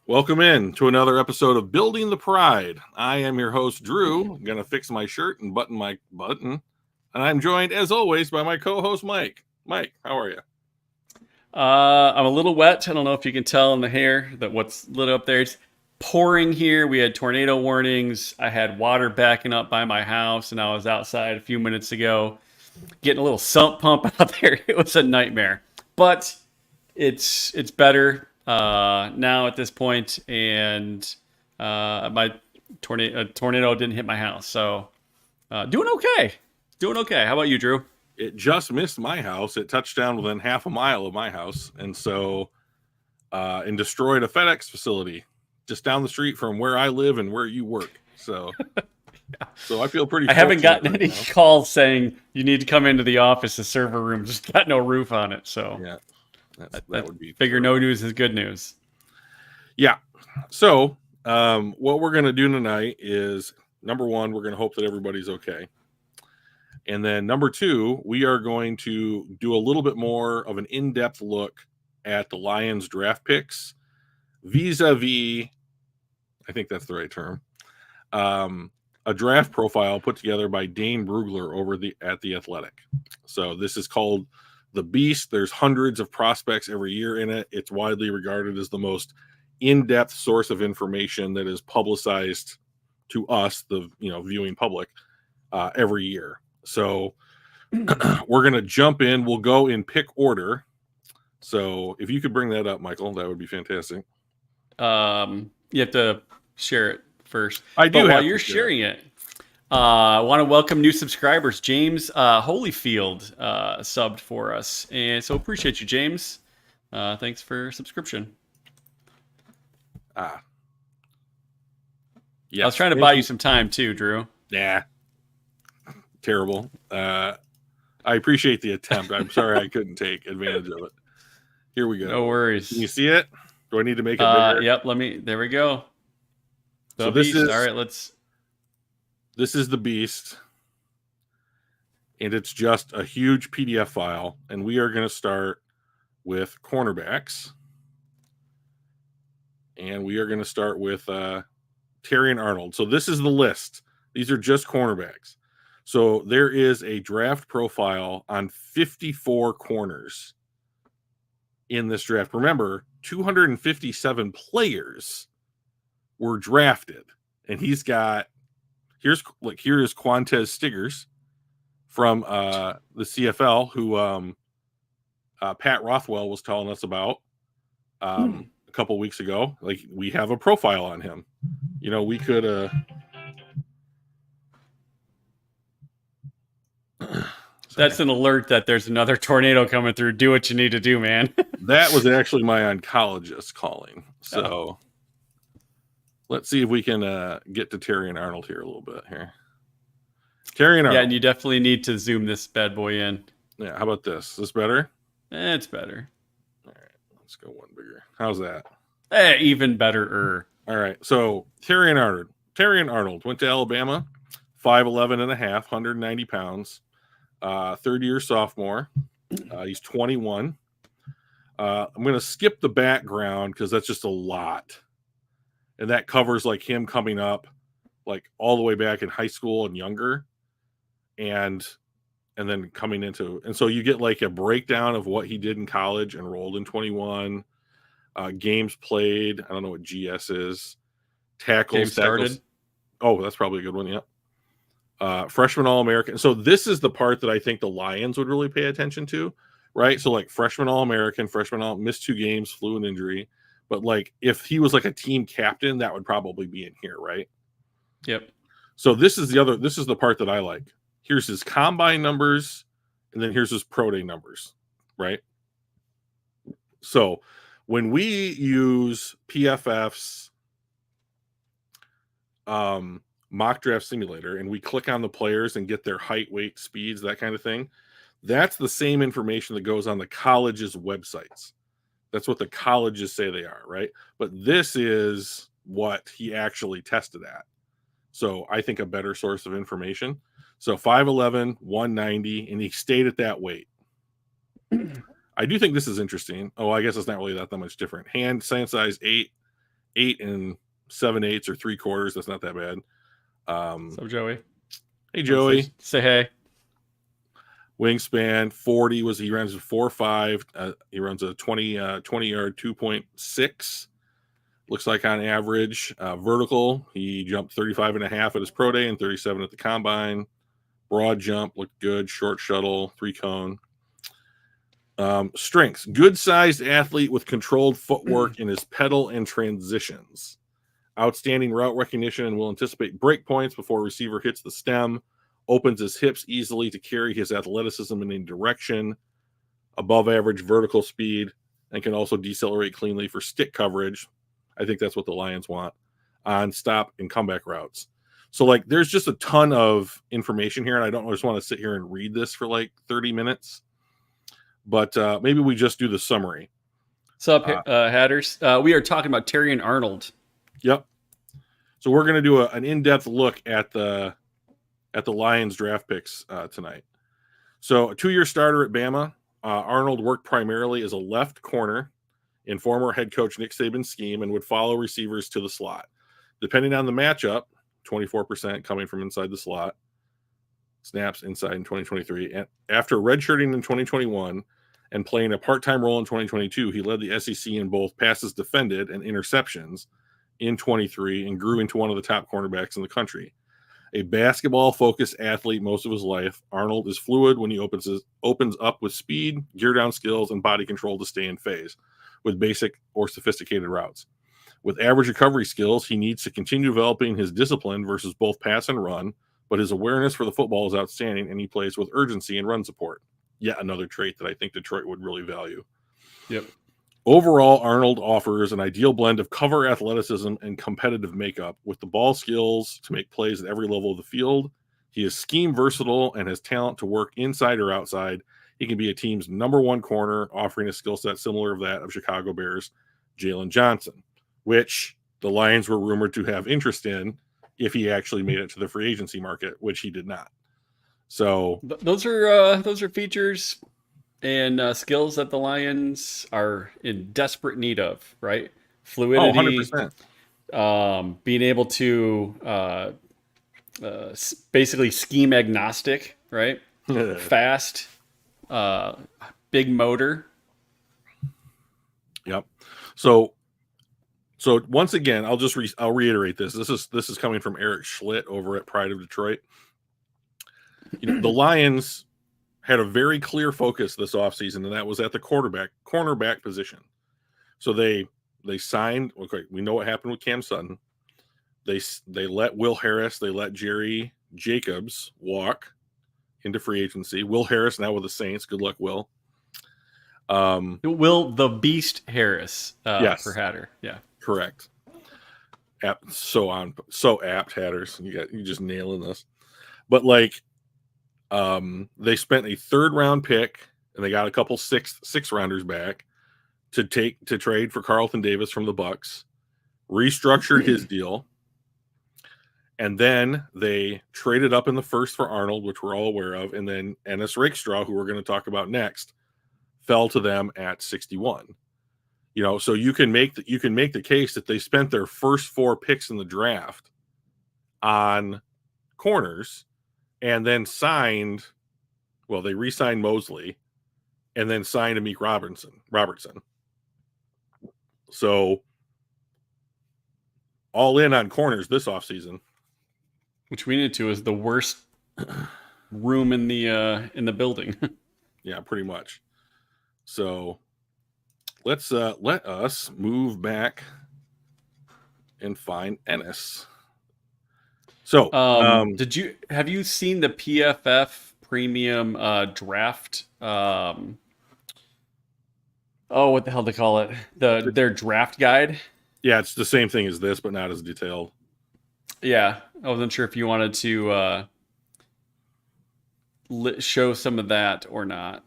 Welcome in to another episode of Building the Pride. I am your host, Drew. I'm going to fix my shirt and button my button. And I'm joined, as always, by my co-host, Mike. Mike, how are you? I'm a little wet. I don't know if you can tell in the hair that what's lit up there. It's pouring here. We had tornado warnings. I had water backing up by my house, and I was outside a few minutes ago getting a little sump pump out there. It was a nightmare, but it's better now at this point, and my tornado didn't hit my house, so doing okay. Doing okay. How about you, Drew? It just missed my house. It touched down within half a mile of my house, and destroyed a FedEx facility just down the street from where I live and where you work. So I feel pretty. I haven't gotten right any now. calls saying you need to come into the office. The server room just got no roof on it. So Yeah, that would be. Figure no news is good news. Yeah. So what we're going to do tonight is, number one, we're going to hope that everybody's okay. And then number two, we are going to do a little bit more of an in-depth look at the Lions draft picks vis-a-vis, I think that's the right term, a draft profile put together by Dane Brugler over at The Athletic. So this is called The Beast. There's hundreds of prospects every year in it. It's widely regarded as the most in-depth source of information that is publicized to us, the viewing public, every year. So we're going to jump in. We'll go in pick order. So if you could bring that up, Michael, that would be fantastic. You have to share it first. I do. But while you're sharing it, I want to welcome new subscribers. James Holyfield subbed for us. And so appreciate you, James. Thanks for subscription. Yeah. I was trying to buy you some time too, Drew. Yeah. Terrible. I appreciate the attempt. I'm sorry I couldn't take advantage of it. Here we go. No worries. Can you see it? Do I need to make it bigger? Yep. There we go. So this is all right. This is the Beast, and it's just a huge PDF file. And we are going to start with cornerbacks, and we are going to start with Terry and Arnold. So this is the list. These are just cornerbacks. So there is a draft profile on 54 corners in this draft. Remember, 257 players were drafted, and he's got here is Quantez Stiggers from the CFL, who Pat Rothwell was telling us about a couple weeks ago. Like, we have a profile on him. We could That's an alert that there's another tornado coming through. Do what you need to do, man. That was actually my oncologist calling. So let's see if we can get to Terry and Arnold here a little bit here. Terry and Arnold. Yeah, and you definitely need to zoom this bad boy in. Yeah, how about this? Is this better? It's better. All right, let's go one bigger. How's that? Even better. All right, so Terry and Arnold went to Alabama, 5'11 and a half, 190 pounds. Third-year sophomore. He's 21. I'm going to skip the background because that's just a lot. And that covers like him coming up like all the way back in high school and younger. And then coming into, and so you get like a breakdown of what he did in college, enrolled in 21, games played. I don't know what GS is. Tackles started. Oh, that's probably a good one. Yeah. Freshman All-American. So this is the part that I think the Lions would really pay attention to, right? So like freshman All-American, missed 2 games, flu and injury. But like if he was like a team captain, that would probably be in here, right? Yep. So this is the part that I like. Here's his combine numbers, and then here's his pro day numbers, right? So when we use PFF's mock draft simulator and we click on the players and get their height, weight, speeds, that kind of thing, that's the same information that goes on the college's websites. That's what the colleges say they are, right? But this is what he actually tested at. So I think a better source of information. So 5'11", 190, and he stayed at that weight. I do think this is interesting. Oh, I guess it's not really that much different. Hand size 8, 8 7/8 or 3/4. That's not that bad. So Joey. Hey Joey. Say hey. Wingspan 40 he runs a 4.5. He runs a 20 yard 2.6. Looks like on average. Vertical, he jumped 35.5 at his pro day and 37 at the combine. Broad jump looked good. Short shuttle, 3-cone. Strengths, good sized athlete with controlled footwork in his pedal and transitions. Outstanding route recognition and will anticipate break points before a receiver hits the stem. Opens his hips easily to carry his athleticism in any direction. Above average vertical speed, and can also decelerate cleanly for stick coverage. I think that's what the Lions want on stop and comeback routes. So, like, there's just a ton of information here, and I don't just want to sit here and read this for like 30 minutes. But maybe we just do the summary. What's up, Hatters? We are talking about Terrion Arnold. Yep. So we're going to do an in-depth look at the Lions draft picks tonight. So a 2-year starter at Bama. Arnold worked primarily as a left corner in former head coach Nick Saban's scheme and would follow receivers to the slot. Depending on the matchup, 24% coming from inside the slot. Snaps inside in 2023. And after redshirting in 2021 and playing a part-time role in 2022, he led the SEC in both passes defended and interceptions in 23 and grew into one of the top cornerbacks in the country. A basketball-focused athlete most of his life, Arnold is fluid when he opens up with speed, gear down skills, and body control to stay in phase with basic or sophisticated routes. With average recovery skills, he needs to continue developing his discipline versus both pass and run, but his awareness for the football is outstanding, and he plays with urgency and run support. Yet another trait that I think Detroit would really value. Yep. Overall, Arnold offers an ideal blend of cover athleticism and competitive makeup with the ball skills to make plays at every level of the field. He is scheme versatile and has talent to work inside or outside. He can be a team's number one corner, offering a skill set similar to that of Chicago Bears' Jalen Johnson, which the Lions were rumored to have interest in if he actually made it to the free agency market, which he did not. So those are features and skills that the Lions are in desperate need of, right? Fluidity, 100%. Being able to basically scheme agnostic, right? Fast, big motor. Yep. So once again, I'll reiterate this. This is coming from Eric Schlitt over at Pride of Detroit. The Lions had a very clear focus this offseason, and that was at the cornerback position. So they signed. Okay, we know what happened with Cam Sutton. They let Will Harris, they let Jerry Jacobs walk into free agency. Will Harris now with the Saints. Good luck, Will. Will the Beast Harris? Yes, for Hatter. Yeah, correct. So apt, Hatters. You just nailing this. But like, they spent a 3rd round pick and they got a couple six rounders back to trade for Carlton Davis from the Bucks, restructured his deal, and then they traded up in the 1st for Arnold, which we're all aware of, and then Ennis Rakestraw, who we're going to talk about next, fell to them at 61. So you can make the case that they spent their first 4 picks in the draft on corners. And then they re-signed Mosley and then signed Amik Robertson. So all in on corners this offseason. Which we need to is the worst room in the building. Yeah, pretty much. So let us move back and find Ennis. So, have you seen the PFF premium draft? What the hell do they call it? Their draft guide. Yeah, it's the same thing as this, but not as detailed. Yeah, I wasn't sure if you wanted to show some of that or not.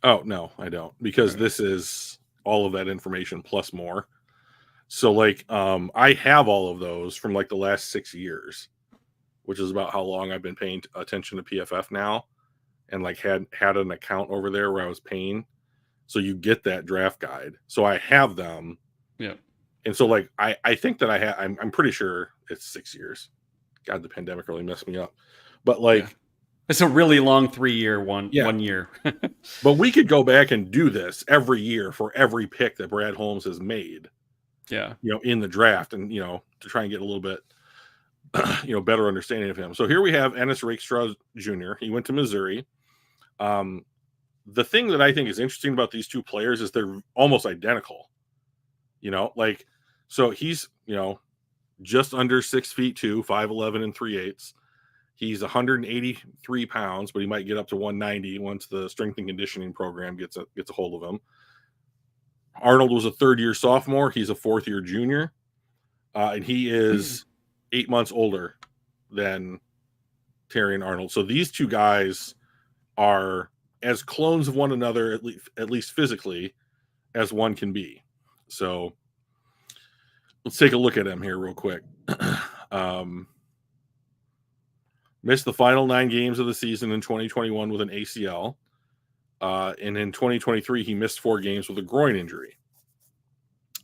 Oh no, I don't, because this is all of that information plus more. So like, I have all of those from like the last 6 years, which is about how long I've been paying attention to PFF now, and like had an account over there where I was paying. So you get that draft guide. So I have them. Yeah. And so like I think that I'm pretty sure it's 6 years. God, the pandemic really messed me up. But Yeah. like It's a really long 3 year one yeah, 1 year. but we could go back and do this every year for every pick that Brad Holmes has made, Yeah. in the draft, and to try and get a little bit better understanding of him. So here we have Ennis Rakestraw Jr. He went to Missouri. The thing that I think is interesting about these two players is they're almost identical. Like, so he's just under 6'2", 5'11" and 3/8. He's 183 pounds, but he might get up to 190 once the strength and conditioning program gets a hold of him. Arnold was a third-year sophomore. He's a fourth-year junior, and he is 8 months older than Terry and Arnold. So these two guys are as clones of one another, at least physically, as one can be. So let's take a look at him here real quick. Missed the final 9 games of the season in 2021 with an ACL. And in 2023, he missed 4 games with a groin injury.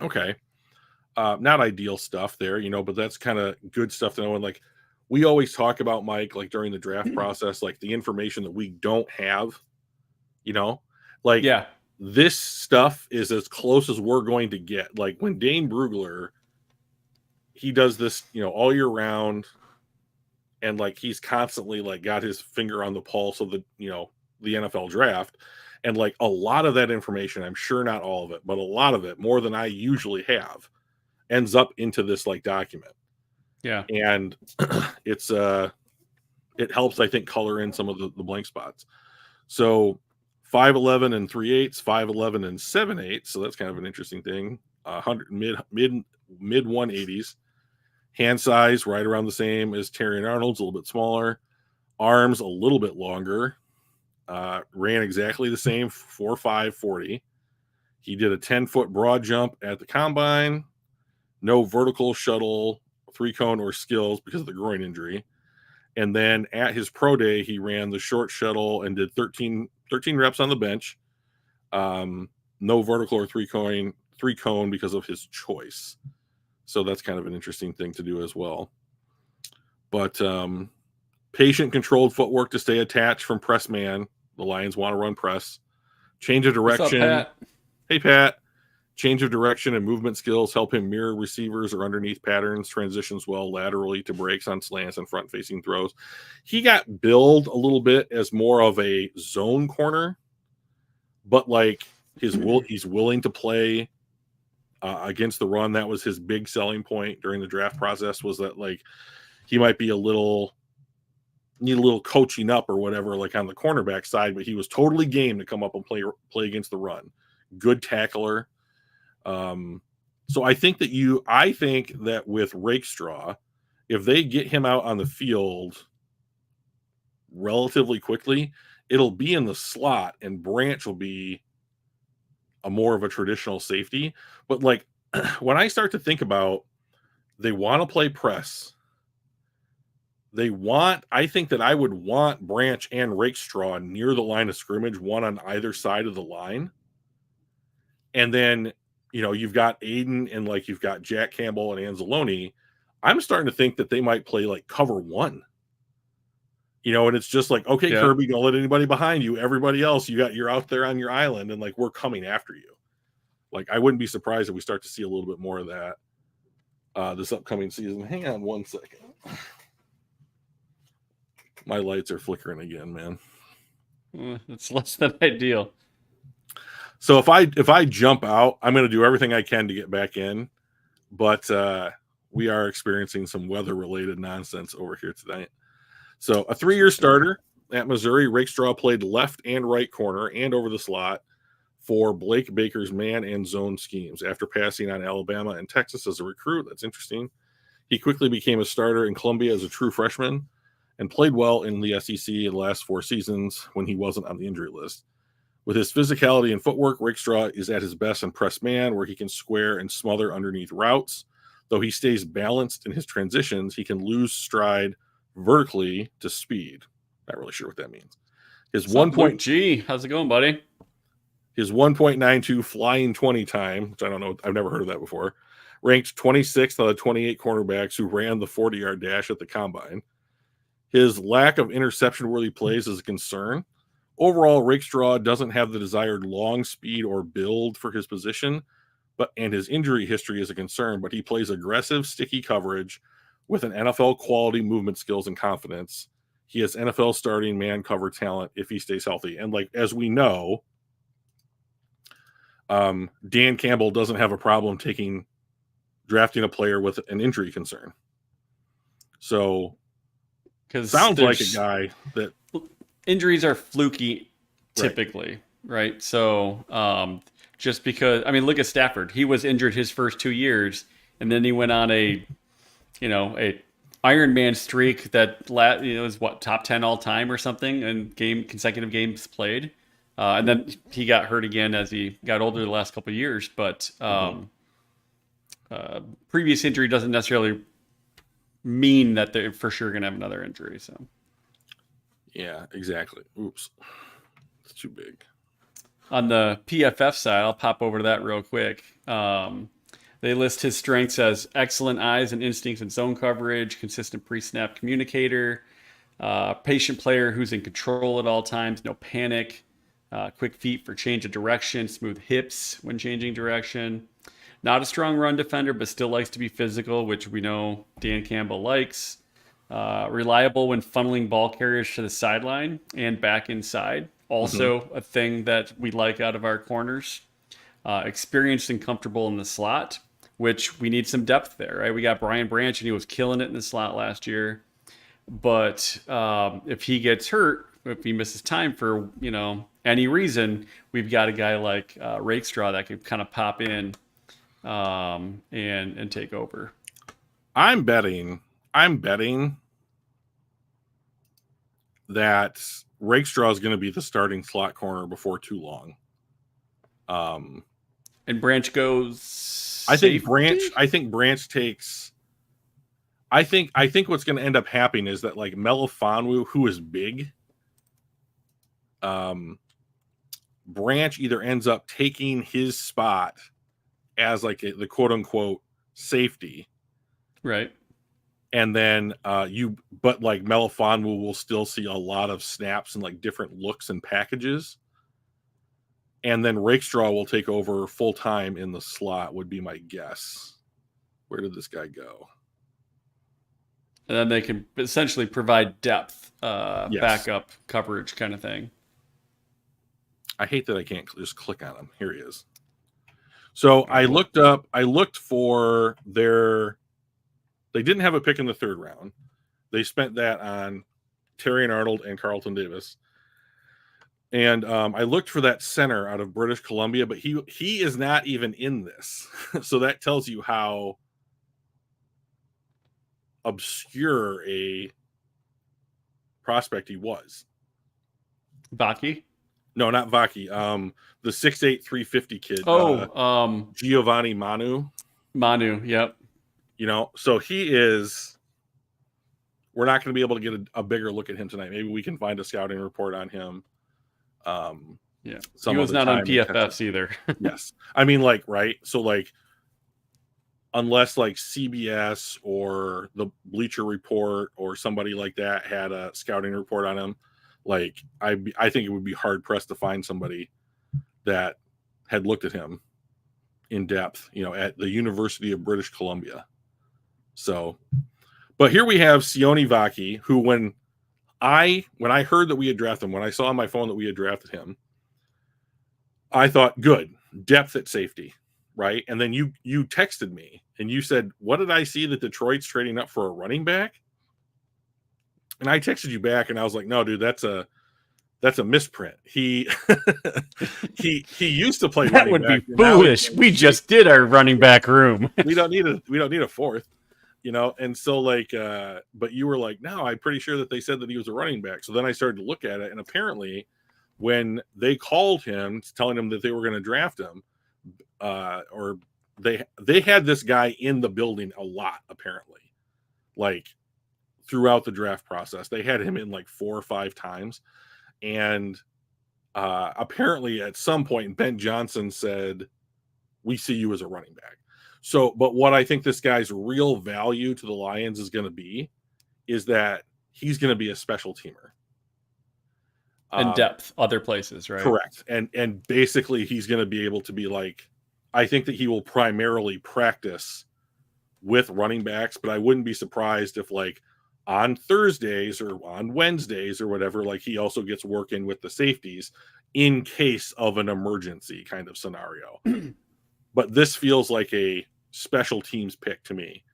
Okay. Not ideal stuff there, but that's kind of good stuff to know. And like we always talk about, Mike, like during the draft process, like the information that we don't have, like Yeah. this stuff is as close as we're going to get. Like when Dane Brugler, he does this, all year round. And like he's constantly like got his finger on the pulse of the NFL draft, and like a lot of that information, I'm sure not all of it, but a lot of it, more than I usually have, ends up into this like document. Yeah. And it helps, I think, color in some of the blank spots. So 5'11" and 3/8, 5'11" and 7/8. So that's kind of an interesting thing. 100 mid 180s. Hand size right around the same as Terry and Arnold's, a little bit smaller. Arms a little bit longer. Ran exactly the same, 4.5 40. He did a 10-foot broad jump at the combine. No vertical shuttle, 3-cone, or skills because of the groin injury. And then at his pro day, he ran the short shuttle and did 13 reps on the bench. No vertical or 3-cone because of his choice. So that's kind of an interesting thing to do as well. But patient-controlled footwork to stay attached from press man. The Lions want to run press. Change of direction. What's up, Pat? Hey, Pat. Change of direction and movement skills help him mirror receivers or underneath patterns, transitions well laterally to breaks on slants and front-facing throws. He got billed a little bit as more of a zone corner, but like he's willing to play against the run. That was his big selling point during the draft process, was that like he might be need a little coaching up or whatever, like on the cornerback side, but he was totally game to come up and play against the run. Good tackler. So I think that with Rakestraw, if they get him out on the field relatively quickly, it'll be in the slot and Branch will be a more of a traditional safety. But like when I start to think about, they want to play press. I think that I would want Branch and Rakestraw near the line of scrimmage, one on either side of the line. And then, you've got Aiden and like you've got Jack Campbell and Anzalone. I'm starting to think that they might play like cover one. And it's just like, okay, yeah. Kirby, don't let anybody behind you. Everybody else, you're out there on your island, and like we're coming after you. Like I wouldn't be surprised if we start to see a little bit more of that this upcoming season. Hang on one second. My lights are flickering again, man. It's less than ideal. So if I jump out, I'm going to do everything I can to get back in, but we are experiencing some weather-related nonsense over here tonight. So a 3-year starter at Missouri, Rakestraw played left and right corner and over the slot for Blake Baker's man and zone schemes. After passing on Alabama and Texas as a recruit, that's interesting. He quickly became a starter in Columbia as a true freshman and played well in the SEC in the last 4 seasons when he wasn't on the injury list. With his physicality and footwork, Rakestraw is at his best in press man, where he can square and smother underneath routes. Though he stays balanced in his transitions, he can lose stride vertically to speed. Not really sure what that means. His how's it going, buddy? His 1.92 flying 20 time, which I don't know, I've never heard of that before, Ranked 26th out of 28 cornerbacks who ran the 40-yard dash at the combine. His lack of interception-worthy plays is a concern. Overall, Rakestraw doesn't have the desired long speed or build for his position, and his injury history is a concern, but he plays aggressive, sticky coverage with an NFL quality movement skills and confidence. He has NFL starting man cover talent if he stays healthy. And like, as we know, Dan Campbell doesn't have a problem drafting a player with an injury concern. So sounds like a guy that injuries are fluky typically, right? So just because, I mean, look at Stafford. He was injured his first 2 years, and then he went on a Iron Man streak that was top 10 all time or something, and consecutive games played. And then he got hurt again as he got older the last couple of years. But previous injury doesn't necessarily mean that they're for sure going to have another injury. So, yeah, exactly. Oops, it's too big. On the PFF side, I'll pop over to that real quick. They list his strengths as excellent eyes and instincts in zone coverage, consistent pre-snap communicator, patient player who's in control at all times, no panic, quick feet for change of direction, smooth hips when changing direction. Not a strong run defender, but still likes to be physical, which we know Dan Campbell likes. Reliable when funneling ball carriers to the sideline and back inside. Also a thing that we like out of our corners. Experienced and comfortable in the slot, which we need some depth there, right? We got Brian Branch, and he was killing it in the slot last year. But if he gets hurt, if he misses time for any reason, we've got a guy like Rakestraw that can kind of pop in and take over. I'm betting that Rakestraw is going to be the starting slot corner before too long. And Branch goes. I think Branch takes. I think what's going to end up happening is that like Melifonwu, who is big, Branch either ends up taking his spot as like the quote unquote safety, right? And then but like Melifonwu will still see a lot of snaps and like different looks and packages. And then Rakestraw will take over full time in the slot, would be my guess. Where did this guy go? And then they can essentially provide depth, backup coverage kind of thing. I hate that I can't just click on him. Here he is. So I looked for they didn't have a pick in the third round. They spent that on Terrion Arnold and Carlton Davis. And I looked for that center out of British Columbia, but he is not even in this. So that tells you how obscure a prospect he was. Vaki? No, not Vaki. The 6'8", 350 kid. Giovanni Manu. Manu, yep. So he is. We're not going to be able to get a bigger look at him tonight. Maybe we can find a scouting report on him. Yeah, he was not on PFFs either. Yes, I mean, like, right. So, like, unless like CBS or the Bleacher Report or somebody like that had a scouting report on him, like, I think it would be hard pressed to find somebody that had looked at him in depth, at the University of British Columbia. So, but here we have Sione Vaki, who when I heard that we had drafted him, when I saw on my phone that we had drafted him, I thought, good, depth at safety, right? And then you texted me and you said, what did I see that Detroit's trading up for a running back? And I texted you back and I was like, no, dude, that's a misprint. He used to play that running would back. Be foolish. We just did our running back room. we don't need a fourth. And so like, but you were like, no, I'm pretty sure that they said that he was a running back. So then I started to look at it, and apparently when they called him telling him that they were going to draft him, or they had this guy in the building a lot, apparently, like throughout the draft process. They had him in like 4 or 5 times. And apparently at some point, Ben Johnson said, we see you as a running back. So, but what I think this guy's real value to the Lions is going to be is that he's going to be a special teamer. And depth, other places, right? Correct. And basically he's going to be able to be like, I think that he will primarily practice with running backs, but I wouldn't be surprised if like on Thursdays or on Wednesdays or whatever, like he also gets work in with the safeties in case of an emergency kind of scenario. But this feels like a special teams pick to me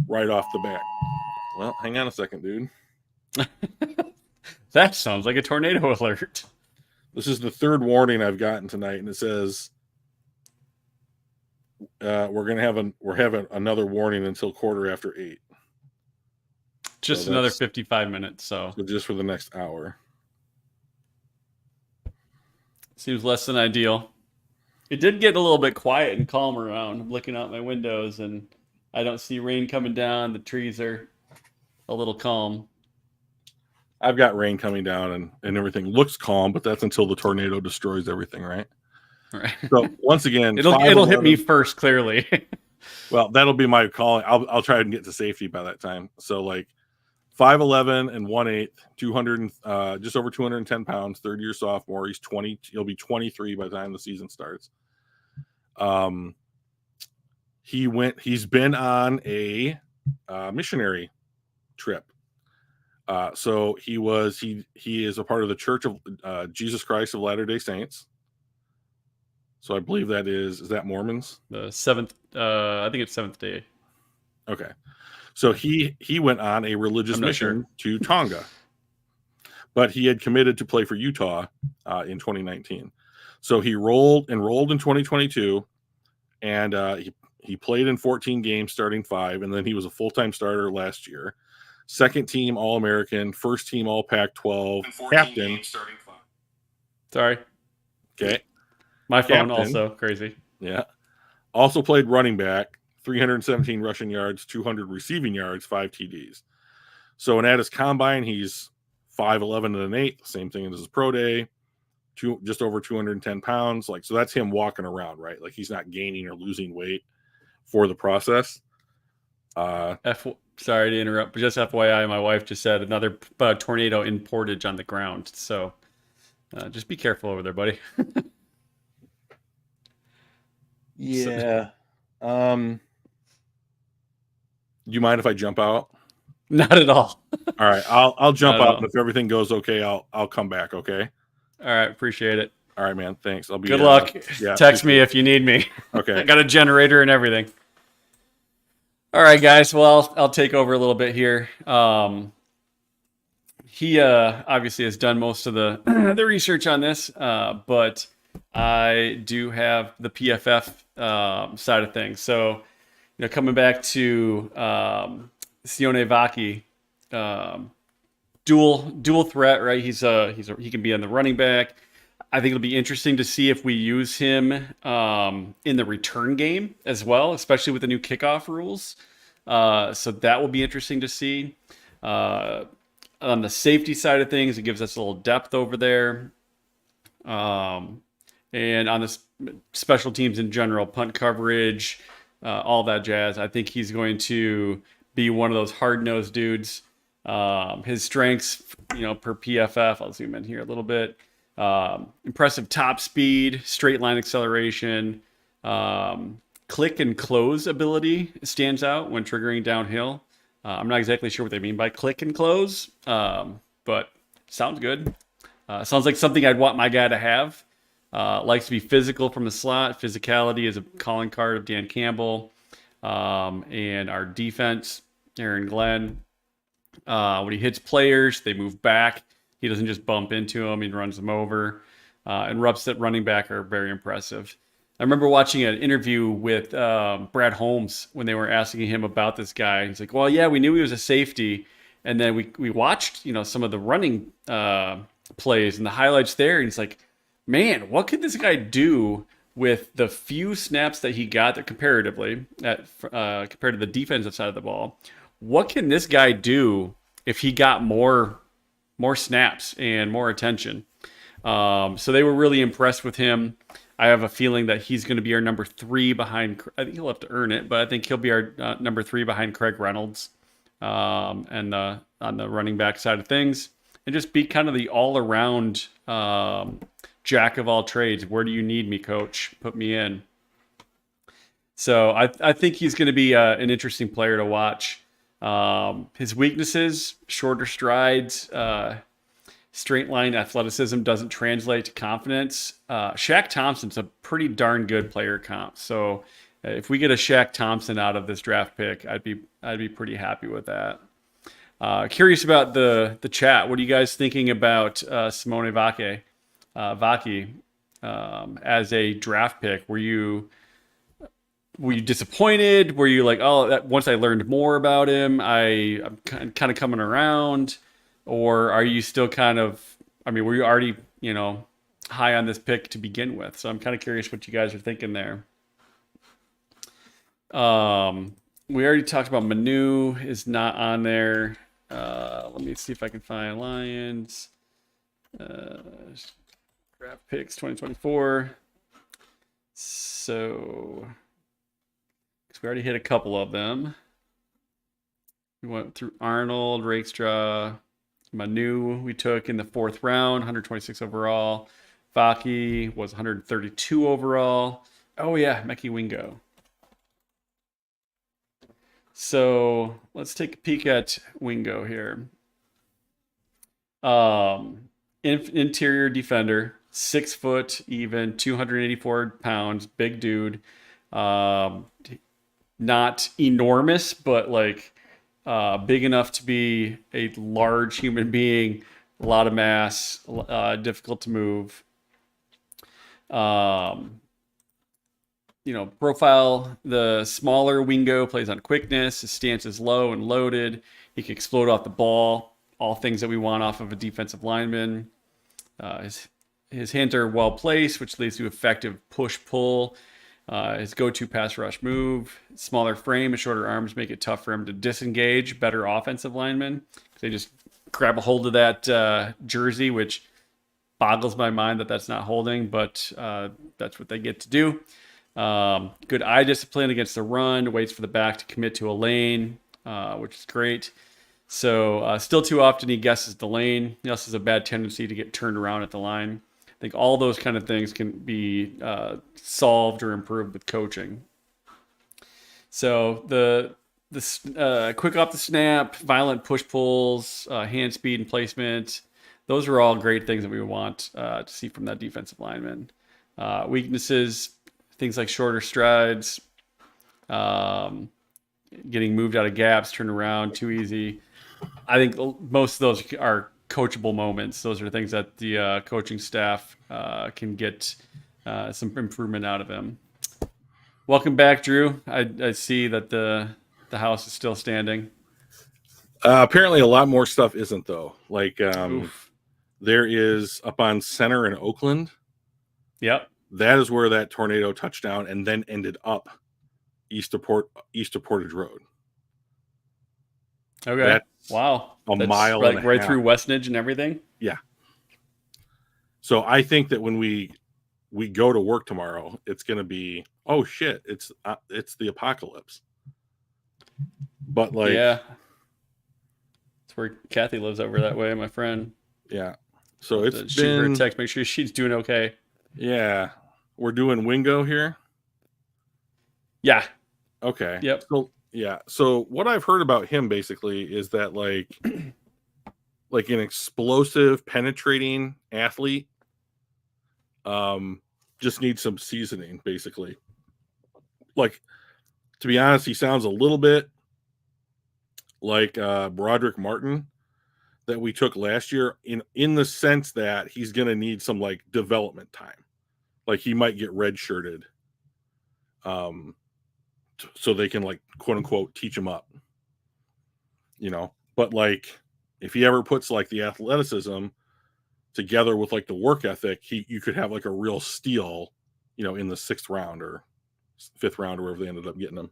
right off the bat. Well, hang on a second, dude. That sounds like a tornado alert. This is the third warning I've gotten tonight, and it says we're having another warning until 8:15. Just another 55 minutes, so just for the next hour. Seems less than ideal. It did get a little bit quiet and calm around. I'm looking out my windows, and I don't see rain coming down. The trees are a little calm. I've got rain coming down and everything looks calm, but that's until the tornado destroys everything, right? Right. So once again, it'll hit me first, clearly. Well, that'll be my calling. I'll try and get to safety by that time. So like 5'11" and 1/8, 200 just over 210 pounds, third-year sophomore. He's 20. He'll be 23 by the time the season starts. He's been on a missionary trip. So he is a part of the Church of Jesus Christ of Latter-day Saints. So I believe is that Mormons? The seventh, I think it's Seventh Day. Okay. So he went on a religious mission to Tonga, but he had committed to play for Utah in 2019. So he enrolled in 2022, and he played in 14 games, starting 5, and then he was a full-time starter last year. Second team All-American, first team All-Pac-12, captain. Starting 5. Sorry. Okay. My phone also crazy. Yeah. Also played running back, 317 rushing yards, 200 receiving yards, 5 TDs. So, and at his combine, he's 5'11" and 1/8, same thing as his pro day, just over 210 pounds. Like, so that's him walking around, right? Like he's not gaining or losing weight for the process. Sorry to interrupt, but just FYI, my wife just said another tornado in Portage on the ground. So just be careful over there, buddy. Yeah. Do you mind if I jump out? Not at all. All right, I'll jump out, and if everything goes okay, I'll come back. Okay. All right, appreciate it. All right, man. Thanks. I'll be good luck. Yeah, text me if you need me. Okay. I got a generator and everything. All right, guys. Well, I'll take over a little bit here. He obviously has done most of the the research on this, but I do have the PFF side of things. So, coming back to Sione Vaki, dual threat, right? He can be on the running back. I think it'll be interesting to see if we use him in the return game as well, especially with the new kickoff rules. So that will be interesting to see. On the safety side of things, it gives us a little depth over there. And on the special teams in general, punt coverage, all that jazz, I think he's going to be one of those hard-nosed dudes. His strengths, per PFF, I'll zoom in here a little bit. Impressive top speed, straight line acceleration, click and close ability stands out when triggering downhill. I'm not exactly sure what they mean by click and close, but sounds good. Sounds like something I'd want my guy to have. Likes to be physical from the slot. Physicality is a calling card of Dan Campbell. And our defense, Aaron Glenn, when he hits players, they move back. He doesn't just bump into them. He runs them over. And reps at running back are very impressive. I remember watching an interview with Brad Holmes when they were asking him about this guy. He's like, well, yeah, we knew he was a safety. And then we watched, some of the running plays and the highlights there. And he's like, man, what could this guy do with the few snaps that he got that comparatively compared to the defensive side of the ball? What can this guy do if he got more snaps and more attention? So they were really impressed with him. I have a feeling that he's going to be our number 3 behind. I think he'll have to earn it, but I think he'll be our number 3 behind Craig Reynolds, and on the running back side of things, and just be kind of the all around jack of all trades. Where do you need me, coach? Put me in. So I think he's going to be an interesting player to watch. His weaknesses: shorter strides. Straight line athleticism doesn't translate to confidence. Shaq Thompson's a pretty darn good player comp. So if we get a Shaq Thompson out of this draft pick, I'd be pretty happy with that. Curious about the chat. What are you guys thinking about Simone Vaki as a draft pick? Were you disappointed? Were you like, oh, once I learned more about him, I'm kind of coming around? Or are you still kind of, I mean, were you already, high on this pick to begin with? So I'm kind of curious what you guys are thinking there. We already talked about Manu is not on there. Let me see if I can find Lions. Draft picks 2024. So, because we already hit a couple of them. We went through Arnold, Rakestraw, Manu we took in the 4th round, 126 overall. Vaki was 132 overall. Oh yeah, Meki Wingo. So let's take a peek at Wingo here. Interior defender, 6 foot even, 284 pounds, big dude. Not enormous, but like big enough to be a large human being, a lot of mass, difficult to move. Profile, the smaller Wingo plays on quickness. His stance is low and loaded. He can explode off the ball. All things that we want off of a defensive lineman. His hands are well placed, which leads to effective push-pull. His go-to pass rush move, smaller frame and shorter arms make it tough for him to disengage better offensive linemen. They just grab a hold of that jersey, which boggles my mind that that's not holding, but that's what they get to do. Good eye discipline against the run, waits for the back to commit to a lane, which is great. So still too often he guesses the lane. He also has a bad tendency to get turned around at the line. I think all those kind of things can be solved or improved with coaching. So the quick off the snap, violent push pulls, hand speed and placement, those are all great things that we want to see from that defensive lineman. Weaknesses, things like shorter strides, getting moved out of gaps, turned around too easy. I think most of those are coachable moments. Those are things that the coaching staff can get some improvement out of him. Welcome back, Drew. I see that the house is still standing. Apparently a lot more stuff isn't, though. Like there is up on Center in Oakland. Yep. That is where that tornado touched down and then ended up east of Portage Road. Okay. That's wow. That's mile like and a right half. through Westnedge and everything. Yeah. So I think that when we go to work tomorrow, it's going to be, oh shit, it's the apocalypse. But like, yeah, it's where Kathy lives over that way, my friend. Yeah. So it's shoot her a text, make sure she's doing okay. Yeah. We're doing Wingo here. Yeah. Okay. Yep. So yeah. So what I've heard about him basically is that like an explosive, penetrating athlete just needs some seasoning, basically. Like, to be honest, he sounds a little bit like Broderick Martin that we took last year in the sense that he's going to need some like development time. Like he might get redshirted so they can like quote unquote teach him up, but like if he ever puts like the athleticism together with like the work ethic, you could have like a real steal, in the 6th round or 5th round or wherever they ended up getting him.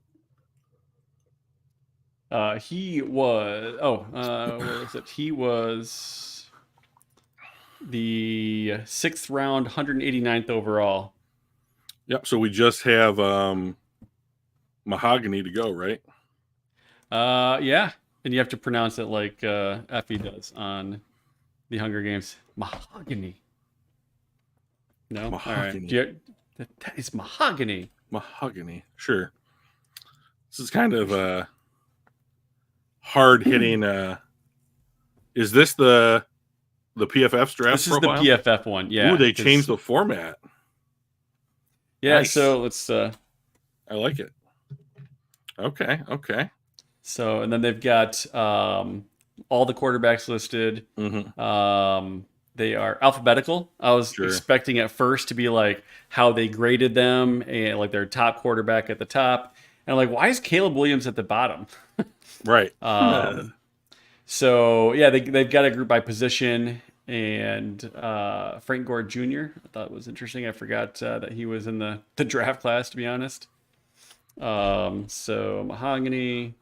He was what was it? He was the 6th round, 189th overall. Yep. So we just have Mahogany to go, right? Yeah, and you have to pronounce it like Effie does on the Hunger Games. Mahogany. No, all right. Mahogany. That is mahogany. Mahogany. Sure. This is kind of a hard hitting. Is this the PFF's draft This is the profile? PFF one. Ooh, Yeah. they changed the format. Yeah. Nice. So let's. I like it. Okay. Okay. So and then they've got all the quarterbacks listed. Mm-hmm. They are alphabetical. I was Sure. expecting at first to be like how they graded them and like their top quarterback at the top. And I'm like, why is Caleb Williams at the bottom? Right. So yeah, they've got a group by position, and Frank Gore Jr. I thought was interesting. I forgot that he was in the draft class, to be honest. So Mahogany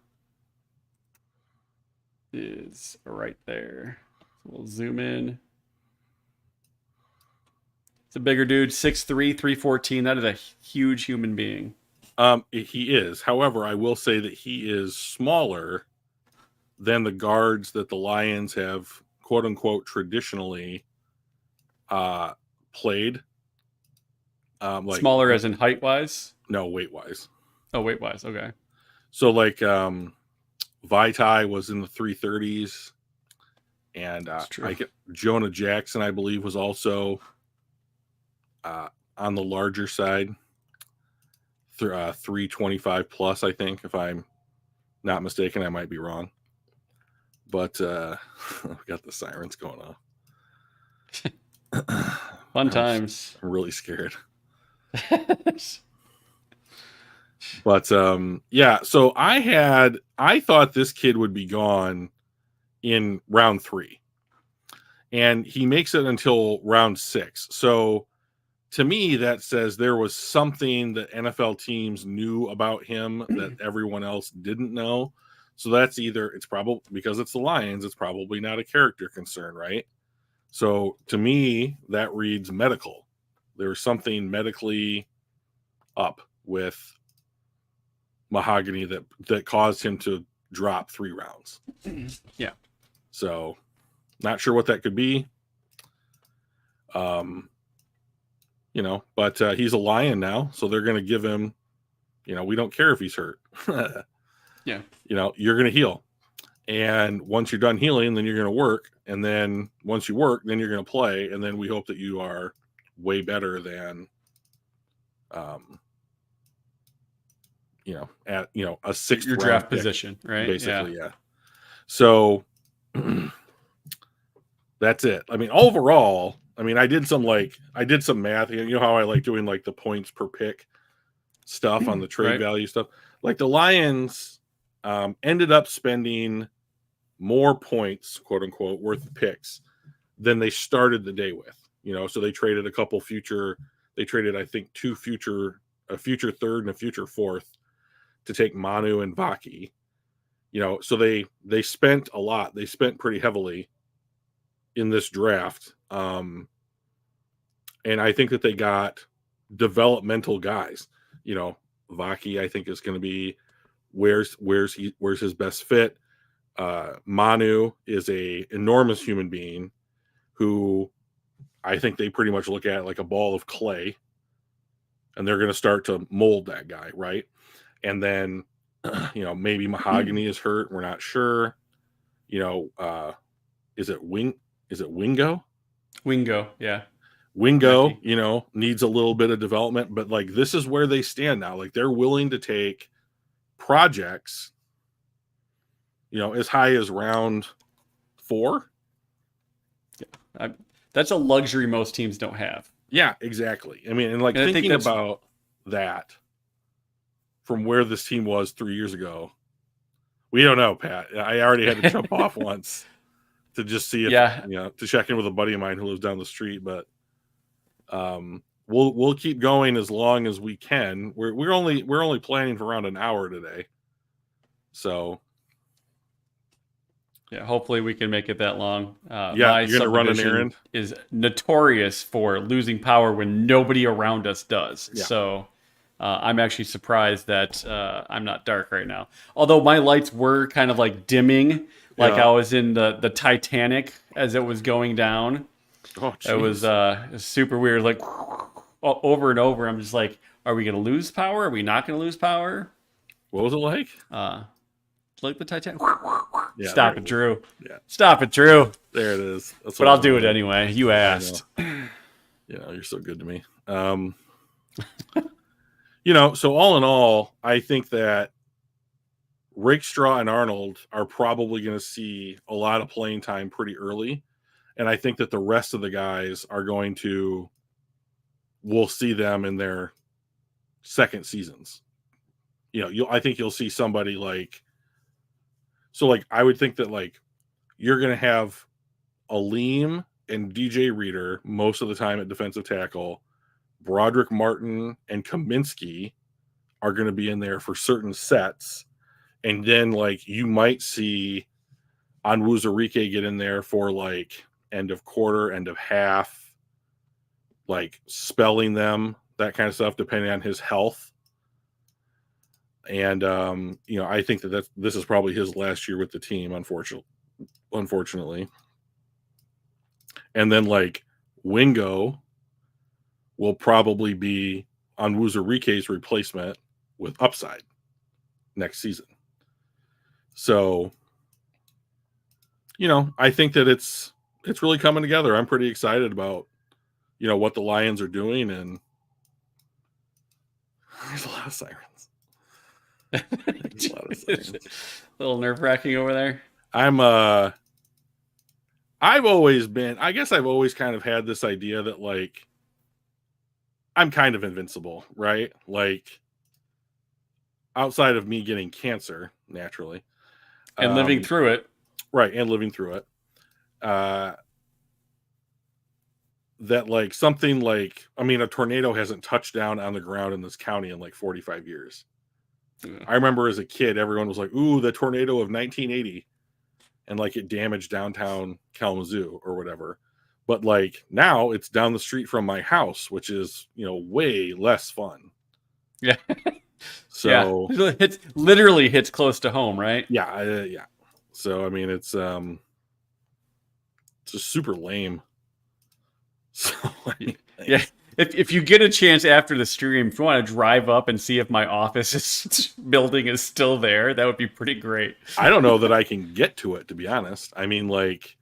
is right there. So we'll zoom in. It's a bigger dude, 6'3", 314. That is a huge human being. He is. However, I will say that he is smaller than the guards that the Lions have, quote unquote, traditionally played. Like Smaller as in height wise? No, weight wise. Oh, weight wise. Okay. So like Vitae was in the 330s, and Jonah Jackson, I believe, was also on the larger side, 325 plus, I think, if I'm not mistaken. I might be wrong, but we got the sirens going off. Fun times. I'm really scared. But yeah, so I thought this kid would be gone in round 3, and he makes it until round 6. So to me, that says there was something that NFL teams knew about him that everyone else didn't know. So that's either it's probably because it's the Lions, it's probably not a character concern, right? So to me, that reads medical. There's something medically up with Mahogany that caused him to drop 3 rounds. Yeah. So not sure what that could be. But he's a Lion now, so they're going to give him, we don't care if he's hurt. Yeah. You're going to heal. And once you're done healing, then you're going to work. And then once you work, then you're going to play. And then we hope that you are way better than, at, a 6th your draft position, right? Basically, yeah. So that's it. I mean, overall, I did some math. You know how I like doing like the points per pick stuff on the trade value stuff. Like the Lions ended up spending more points, quote unquote, worth of picks than they started the day with. So they traded a couple future. They traded, I think, a future third and a future fourth to take Manu and Vaki. So they spent a lot. They spent pretty heavily in this draft. And I think that they got developmental guys. Vaki, I think, is going to be where's his best fit. Manu is a enormous human being who I think they pretty much look at like a ball of clay, and they're going to start to mold that guy, right? And then, maybe Mahogany is hurt. We're not sure. Is it Wingo? Wingo, yeah. Wingo, needs a little bit of development, but like this is where they stand now. Like they're willing to take projects, as high as round 4. Yeah. That's a luxury most teams don't have. Yeah, exactly. And thinking about that from where this team was 3 years ago, we don't know, Pat. I already had to jump off once to just see if, to check in with a buddy of mine who lives down the street. But we'll keep going as long as we can. We're only planning for around an hour today, so Yeah, hopefully we can make it that long. Yeah, My you're gonna run an subdivision errand. is notorious for losing power when nobody around us does. Yeah. So I'm actually surprised that I'm not dark right now. Although my lights were kind of like dimming, like Yeah. I was in the Titanic as it was going down. Oh, It was jeez. super weird. Like over and over, I'm just like, are we going to lose power? Are we not going to lose power? What was it like? Like the Titanic. Yeah, there Stop it it, is. Drew. Yeah, Stop it, Drew. there it is. That's But what I'll I do it wanted. anyway. You I know. asked. You're so good to me. So all in all, I think that Rakestraw and Arnold are probably going to see a lot of playing time pretty early. And I think that the rest of the guys are going to, we'll see them in their second seasons. I think you'll see somebody like, so like, I would think that like, you're going to have Aleem and DJ Reader most of the time at defensive tackle. Broderick Martin and Kaminsky are going to be in there for certain sets. And then like you might see Onwuzurike get in there for like end of quarter, end of half, like spelling them, that kind of stuff, depending on his health. And I think that this is probably his last year with the team, unfortunately. And then like Wingo will probably be Onwuzurike's replacement with upside next season. So, I think that it's really coming together. I'm pretty excited about what the Lions are doing, and there's a lot of sirens. There's a lot of sirens. A little nerve wracking over there. I've always been, I guess I've always kind of had this idea that like I'm kind of invincible, right? Like outside of me getting cancer naturally. And living through it. Right, and living through it. That like something like, I mean, a tornado hasn't touched down on the ground in this county in like 45 years. Yeah. I remember as a kid, everyone was like, ooh, the tornado of 1980. And like it damaged downtown Kalamazoo or whatever. But like now it's down the street from my house, which is, way less fun. Yeah. So yeah. It literally hits close to home, right? Yeah. Yeah. So, I mean, it's just super lame. So, yeah. If you get a chance after the stream, if you want to drive up and see if my office building is still there, that would be pretty great. I don't know that I can get to it, to be honest. I mean, like,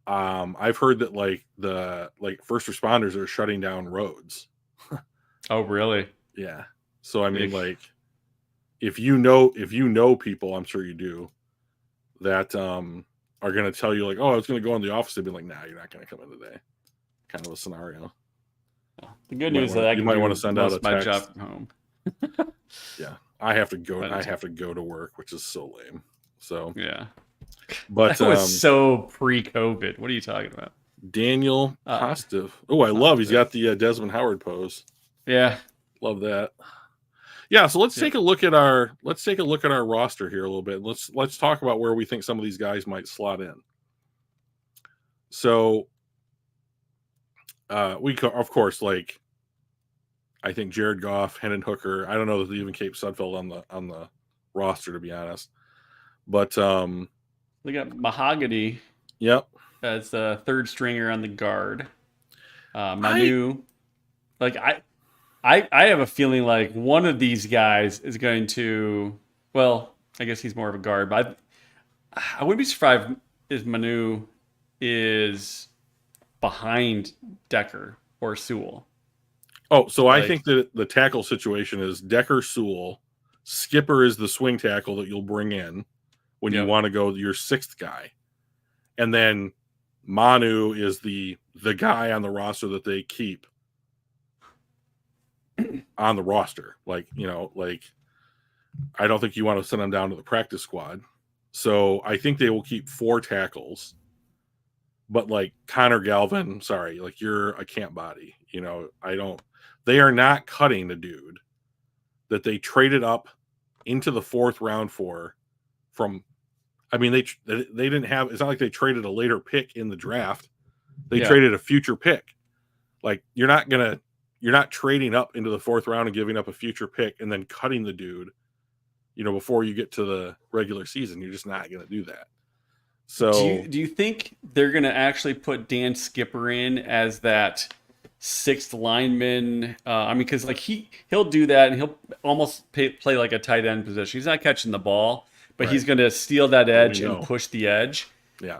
I've heard that like the first responders are shutting down roads. Oh, really? Yeah. So I mean, like, if you know people, I'm sure you do, that are going to tell you like, oh, I was going to go in the office. They'd be like, nah, you're not going to come in today. Kind of a scenario. The good news is that you might want to send out a text. My job from home. Yeah, I have to go. I have to go to work, which is so lame. So yeah, but that was so pre-COVID. What are you talking about? Daniel positive. Oh, I love. He's got the Desmond Howard pose. Yeah, love that. Yeah, so let's take a look at our roster here a little bit. Let's talk about where we think some of these guys might slot in. So of course, like, I think Jared Goff, Hendon Hooker. I don't know that they even keep Sudfeld on the roster, to be honest. But they got Mahogany. Yep, as the third stringer on the guard. Manu, I have a feeling like one of these guys is going to. Well, I guess he's more of a guard, but I wouldn't be surprised if Manu is behind Decker or Sewell. Oh, so I think that the tackle situation is Decker, Sewell. Skipper is the swing tackle that you'll bring in when you want to go your sixth guy. And then Manu is the guy on the roster that they keep on the roster. Like, I don't think you want to send them down to the practice squad. So I think they will keep 4 tackles. But like Connor Galvin, sorry, like you're a camp body. They are not cutting the dude that they traded up into the 4th round for from I mean, they didn't have. It's not like they traded a later pick in the draft. They Yeah. traded a future pick. Like you're not trading up into the fourth round and giving up a future pick and then cutting the dude, before you get to the regular season. You're just not going to do that. So do you think they're going to actually put Dan Skipper in as that sixth lineman? I mean, because like he'll do that and he'll almost play like a tight end position. He's not catching the ball, but Right. he's going to steal that edge know. and push the edge. Yeah.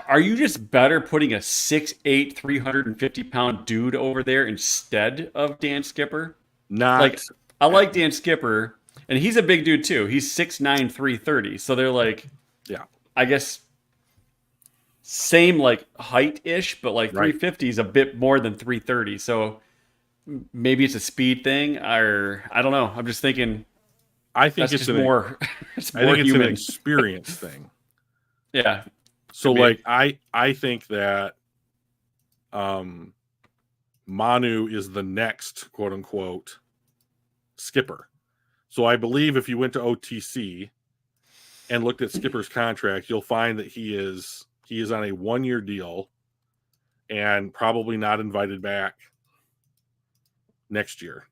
Are you just better putting a 6'8", 350-pound dude over there instead of Dan Skipper? Not I like Dan Skipper, and he's a big dude too. He's 6'9", 330. So they're like, yeah. I guess same like height-ish, but like Right. 350 is a bit more than 330. So maybe it's a speed thing, or I don't know. I'm just thinking. I think that's it's just more. It's I more think it's human. an experience thing. Yeah. So like I think that Manu is the next quote unquote Skipper. So I believe if you went to OTC and looked at Skipper's contract, you'll find that he is on a 1-year deal and probably not invited back next year.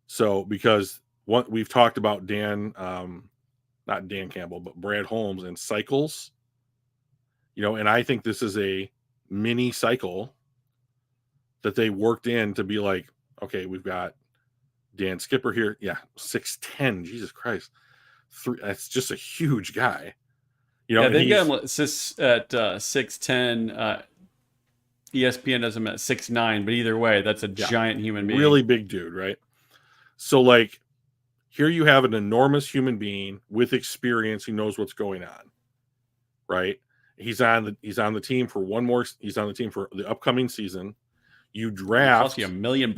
So because what we've talked about not Dan Campbell, but Brad Holmes and cycles, and I think this is a mini cycle that they worked in to be like, okay, we've got Dan Skipper here. Yeah. 6'10", Jesus Christ. That's just a huge guy. Yeah, they've got him at 6'10". ESPN has him at 6'9", but either way, that's a giant human being. Really big dude, right? So like here you have an enormous human being with experience who knows what's going on. Right? He's on the team for he's on the team for the upcoming season. You draft plus you $1 million.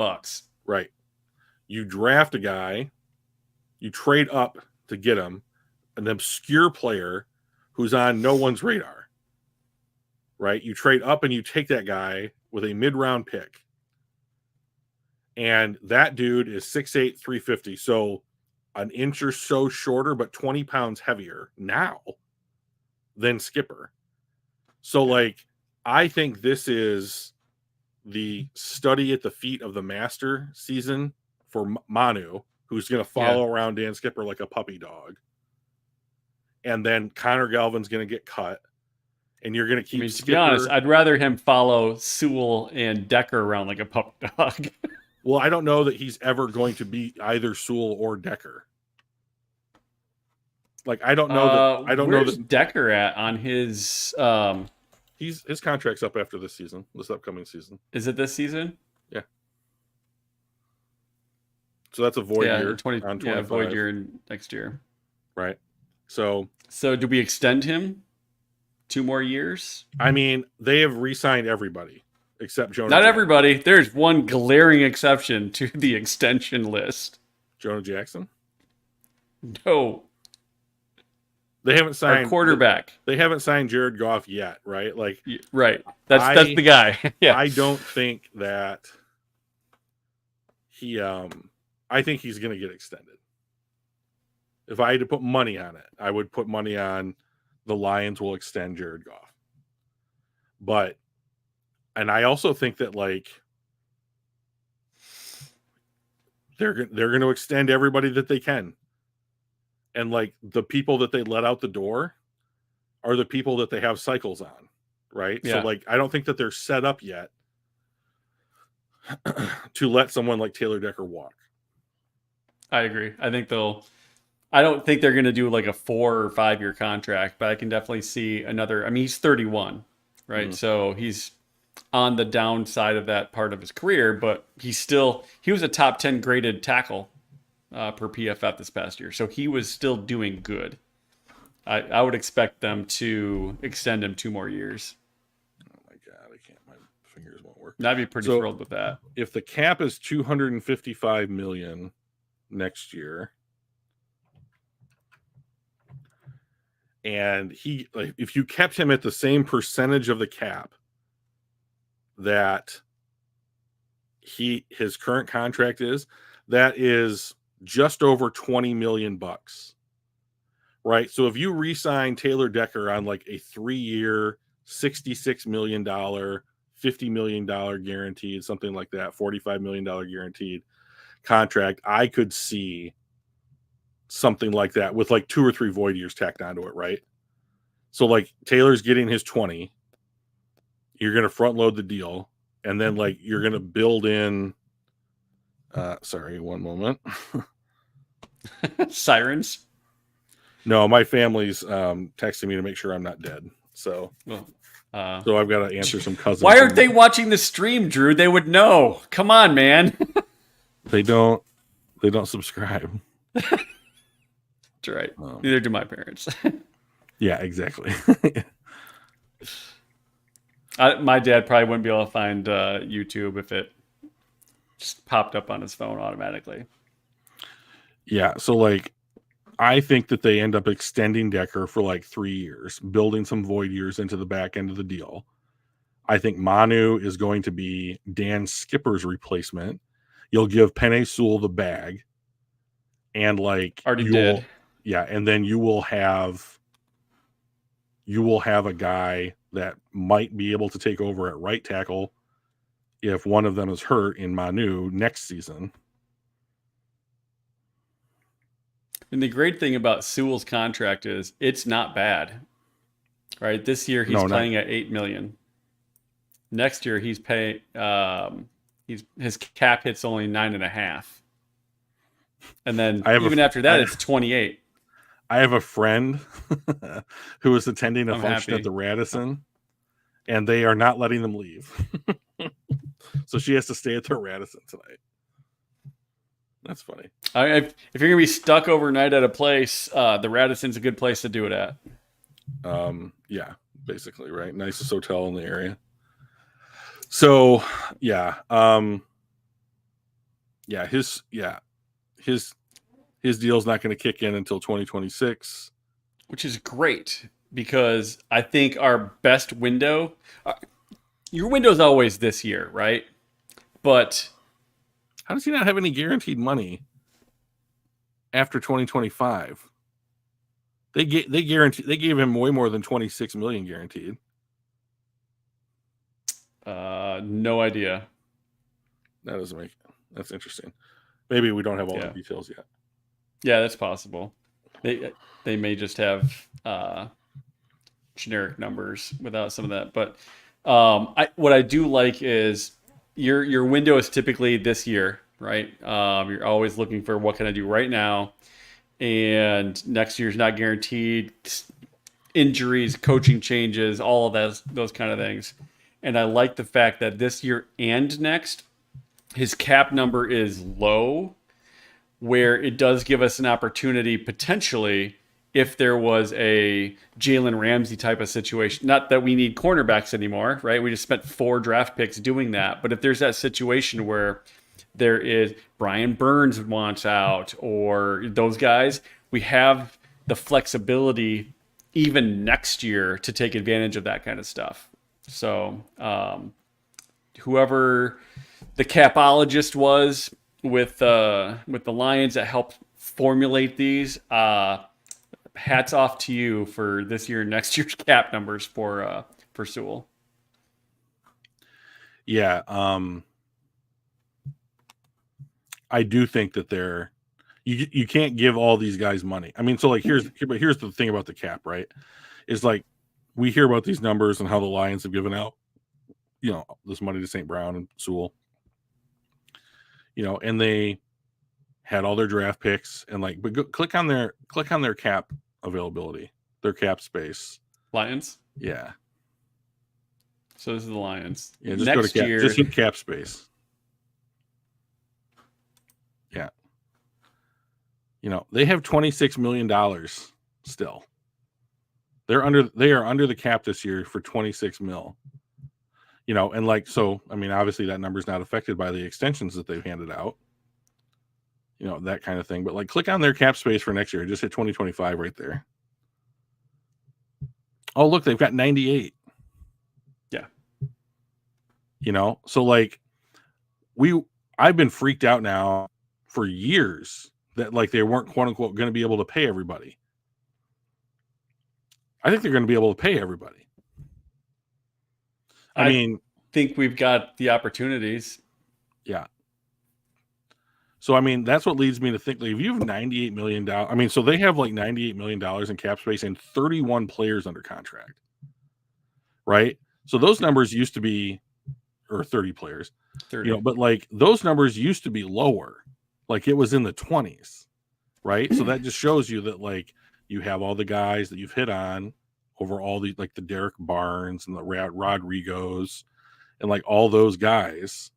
Right. You draft a guy, you trade up to get him, an obscure player who's on no one's radar. Right? You trade up and you take that guy with a mid-round pick. And that dude is 6'8", 350. So an inch or so shorter, but 20 pounds heavier now than Skipper. So like, I think this is the study at the feet of the master season for Manu, who's going to follow around Dan Skipper like a puppy dog. And then Connor Galvin's going to get cut. And you're going to keep Skipper. To be honest, I'd rather him follow Sewell and Decker around like a puppy dog. Well, I don't know that he's ever going to be either Sewell or Decker. Like, I don't know that. Where's Decker at on his? His contract's up after this season, this upcoming season. Is it this season? Yeah. So that's a void year. Void year next year. Right. So do we extend him 2 more years? I mean, they have re-signed everybody except Jonah. Not everybody. There's one glaring exception to the extension list. Jonah Jackson? No. They haven't signed our quarterback. They haven't signed Jared Goff yet, right? Like, right. That's the guy. Yeah. I don't think that he. I think he's going to get extended. If I had to put money on it, I would put money on the Lions will extend Jared Goff. And I also think that like they're going to extend everybody that they can. And like the people that they let out the door are the people that they have cycles on, right? Yeah. So like I don't think that they're set up yet to let someone like Taylor Decker walk. I agree. I don't think they're going to do like a 4 or 5 year contract, but I can definitely see another. I mean, he's 31, right? Mm-hmm. So he's on the downside of that part of his career, but he was a top 10 graded tackle per PFF this past year. So he was still doing good. I would expect them to extend him 2 more years. Oh my God, my fingers won't work. I'd be pretty thrilled with that. If the cap is $255 million next year, and if you kept him at the same percentage of the cap that his current contract is, that is just over $20 million, right? So if you re-sign Taylor Decker on like a 3-year, $66 million, $50 million guaranteed, something like that, $45 million guaranteed contract, I could see something like that with like 2 or 3 void years tacked onto it, right? So like Taylor's getting his 20, you're going to front load the deal, and then like you're going to build in sorry, one moment. Sirens. No, my family's texting me to make sure I'm not dead. So so I've got to answer some cousins. Why aren't they watching the stream, Drew? They would know. Come on, man. They don't subscribe. That's right. Neither do my parents. Yeah, exactly. My dad probably wouldn't be able to find YouTube if it just popped up on his phone automatically. Yeah, so like I think that they end up extending Decker for like 3 years, building some void years into the back end of the deal. I think Manu is going to be Dan Skipper's replacement. You'll give Penei Sewell the bag, and like Already did. Yeah, and then you will have a guy that might be able to take over at right tackle if one of them is hurt in Manu next season. And the great thing about Sewell's contract is it's not bad, right? This year he's playing at $8 million. Next year he's paying. His cap hits only 9.5, and then after that it's 28. I have a friend who is attending a function at the Radisson, and they are not letting them leave. So she has to stay at the Radisson tonight. That's funny. If you're gonna be stuck overnight at a place, the Radisson's a good place to do it at. Yeah, basically, right? Nicest hotel in the area. So, yeah, his deal's not going to kick in until 2026, which is great because I think our best window, your window's always this year, right? But how does he not have any guaranteed money after 2025? They gave him way more than 26 million guaranteed. No idea. That's interesting. Maybe we don't have all the details yet. Yeah, that's possible. They may just have generic numbers without some of that. But what I do like is your window is typically this year, right? You're always looking for what can I do right now, and next year's not guaranteed. Injuries, coaching changes, all of those kind of things. And I like the fact that this year and next, his cap number is low, where it does give us an opportunity potentially if there was a Jalen Ramsey type of situation. Not that we need cornerbacks anymore, right? We just spent 4 draft picks doing that. But if there's that situation where there is Brian Burns wants out or those guys, we have the flexibility even next year to take advantage of that kind of stuff. So whoever the capologist was with the Lions that helped formulate these, hats off to you for this year, next year's cap numbers for Sewell. Yeah, I do think that you can't give all these guys money. I mean, so like here's the thing about the cap, right? Is like we hear about these numbers and how the Lions have given out, this money to St. Brown and Sewell, and they had all their draft picks and like, but click on their cap availability, their cap space. Lions. Yeah. So this is the Lions. Yeah. Just go to cap, just hit cap space. Yeah. They have $26 million still. They are under the cap this year for 26 mil. And like, so, I mean, obviously that number's not affected by the extensions that they've handed out, that kind of thing. But like, click on their cap space for next year. Just hit 2025 right there. Oh, look, they've got 98. Yeah. So like I've been freaked out now for years that like they weren't quote unquote going to be able to pay everybody. I think they're going to be able to pay everybody. I mean, think we've got the opportunities. yeah. So, I mean, that's what leads me to think, like, if you have $98 million, I mean, so they have like $98 million in cap space and 31 players under contract, right? So those numbers used to be, or 30 players, 30. but like those numbers used to be lower. Like it was in the 20s, right? So that just shows you that like you have all the guys that you've hit on over all the, like the Derek Barnes and the Rodrigos and like all those guys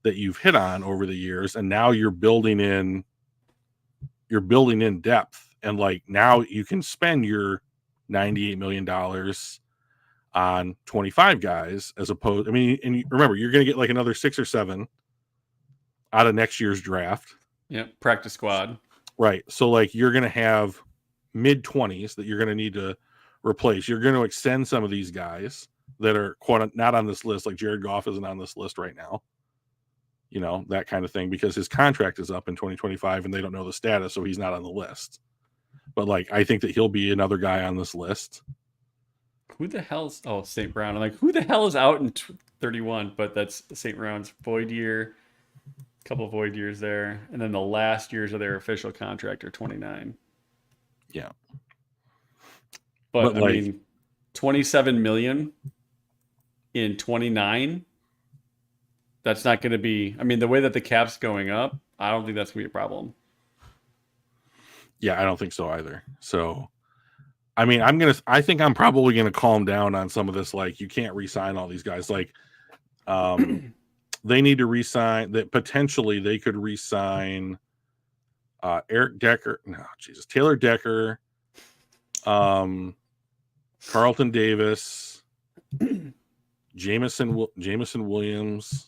that you've hit on over the years, and now you're building in depth, and like now you can spend your $98 million on 25 guys as opposed, I mean, and remember, you're going to get like another 6 or 7 out of next year's draft. Yeah, practice squad. Right. So like you're going to have mid-20s that you're going to need to replace. You're going to extend some of these guys that are not on this list, like Jared Goff isn't on this list right now. That kind of thing, because his contract is up in 2025 and they don't know the status, so he's not on the list. But like I think that he'll be another guy on this list. Who the hell's St. Brown? I'm like, who the hell is out in 31? But that's St. Brown's void year, a couple of void years there, and then the last years of their official contract are 29. Yeah, but I mean, 27 million in 29. That's not going to be. I mean, the way that the cap's going up, I don't think that's going to be a problem. Yeah, I don't think so either. So, I mean, I think I'm probably gonna calm down on some of this. Like, you can't re-sign all these guys. Like, they need to re-sign. That potentially they could re-sign Eric Decker. No, Jesus, Taylor Decker, Carlton Davis, Jameson Williams.